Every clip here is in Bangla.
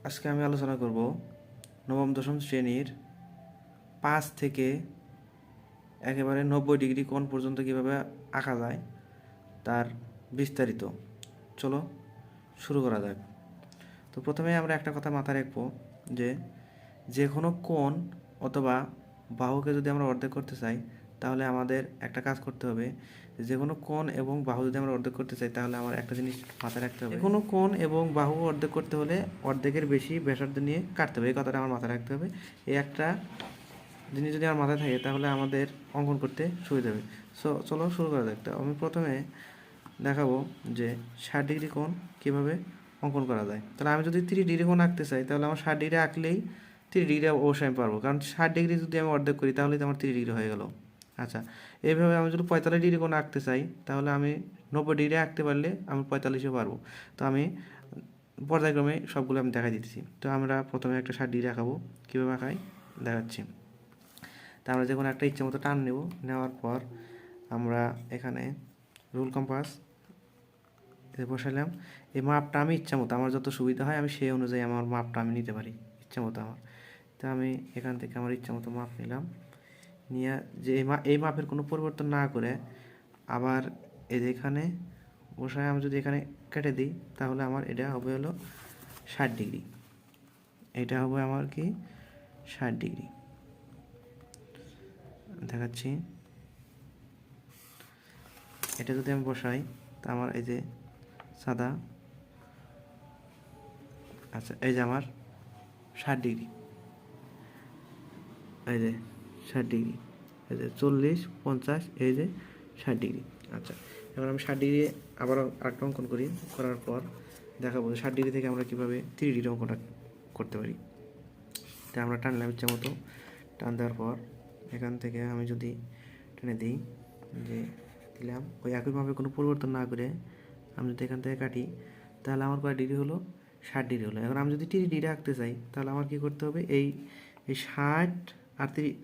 আজকে আমি আলোচনা করব নবম দশম শ্রেণীর 5 থেকে একেবারে 90 ডিগ্রি কোণ পর্যন্ত কীভাবে আঁকা যায় তার বিস্তারিত। চলো শুরু করা যাক। তো প্রথমে আমরা একটা কথা মাথায় রাখবো যে কোনো কোণ অথবা বাহুকে যদি আমরা অর্ধেক করতে চাই তাহলে আমাদের একটা কাজ করতে হবে। যে কোনো কোণ এবং বাহু যদি আমরা অর্ধেক করতে চাই তাহলে আমার একটা জিনিস মাথায় রাখতে হবে, কোনো কোণ এবং বাহু অর্ধেক করতে হলে অর্ধেকের বেশি ব্যাসার্ধ নিয়ে কাটতে হবে। এই কথাটা আমার মাথায় রাখতে হবে। এই একটা জিনিস যদি আমার মাথায় থাকে তাহলে আমাদের অঙ্কন করতে সুবিধা হবে। চলো শুরু করা যাক। তো আমি প্রথমে দেখাবো যে 60 ডিগ্রি কোণ কীভাবে অঙ্কন করা যায়। তাহলে আমি যদি 30 ডিগ্রি কোণ আঁকতে চাই তাহলে আমার 60 ডিগ্রি আঁকলেই 30 ডিগ্রি অবশ্যই আমি পারবো, কারণ 60 ডিগ্রি যদি আমি অর্ধেক করি তাহলে তো আমার 30 ডিগ্রি হয়ে গেল। আচ্ছা, এইভাবে আমি যদি 45 ডিগ্রি কোণ আঁকতে চাই তাহলে আমি 90 ডিগ্রি আঁকতে পারলে আমি 45ও পারবো। তো আমি পর্যায়ক্রমে সবগুলো আমি দেখাই দিতেছি। তো আমরা প্রথমে একটা 60 ডিগ্রি আঁকাবো, কীভাবে আঁকাই দেখাচ্ছি। তা আমরা যে কোনো একটা ইচ্ছে মতো টান নেব, নেওয়ার পর আমরা এখানে রুল কম্পাস বসালাম। এই মাপটা আমি ইচ্ছা মতো আমার যত সুবিধা হয় আমি সেই অনুযায়ী আমার মাপটা আমি নিতে পারি ইচ্ছা মতো আমার। তো আমি এখান থেকে আমার ইচ্ছা মতো মাপ নিলাম, নিয়ে যে এই মাপের কোনো পরিবর্তন না করে আবার এই যে এখানে বসায় আমি যদি এখানে কেটে দিই তাহলে আমার এটা হবে হলো 60 ডিগ্রি। এটা হবে আমার কি 60 ডিগ্রি দেখাচ্ছি। এটা যদি আমি বসাই তা আমার এই যে সাদা, আচ্ছা এই যে আমার 60 ডিগ্রি, এই যে 60 ডিগ্রি, এই যে 40, 50, এই যে 60 ডিগ্রি। আচ্ছা, এবার আমি 60 ডিগ্রি আবার আরেকটা অঙ্কন করি, করার পর দেখাবো 60 ডিগ্রি থেকে আমরা কীভাবে 30 ডিগ্রি অঙ্কনটা করতে পারি। তাই আমরা টানলাম ইচ্ছা মতো, টান দেওয়ার পর এখান থেকে আমি যদি টেনে দিই, যে দিলাম ওই একইভাবে কোনো পরিবর্তন না করে আমি যদি এখান থেকে কাটি তাহলে আমার কয় ডিগ্রি হলো 60 ডিগ্রি হলো। এখন আমি যদি 30 ডিগ্রি আঁকতে চাই তাহলে আমার কী করতে হবে, এই 60 আর 30,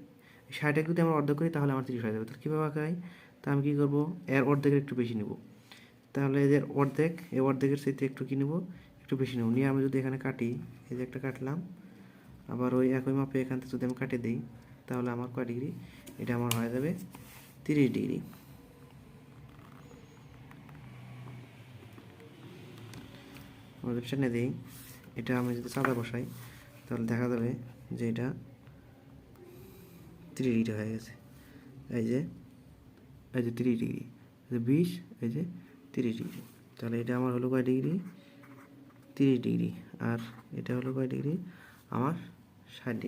60 যদি আমরা অর্ধেক করি তাহলে আমার 30 হয়ে যাবে। তাহলে কীভাবে আঁকাই, তা আমি কী করবো, এর অর্ধেকের একটু বেশি নেব। তাহলে এদের অর্ধেক, এই অর্ধেকের সাথে একটু কী নেব, একটু বেশি নেব, নিয়ে আমি যদি এখানে কাটি, এই যে একটা কাটলাম, আবার ওই একই মাপে এখান থেকে যদি আমি কাটে দিই তাহলে আমার কয় ডিগ্রি, এটা আমার হয়ে যাবে 30 ডিগ্রি। আমাদের টেনে দিই, এটা আমি যদি চাঁদা বসাই তাহলে দেখা যাবে যে এটা 30 ডিগ্রি হয়ে গেছে। এই যে 30 ডিগ্রি, এই যে 20, এই যে 30 ডিগ্রি। তাহলে এটা আমার হলো কয় ডিগ্রি, 30 ডিগ্রি। আর এটা হলো কয় ডিগ্রি, আমার 60 ডিগ্রি।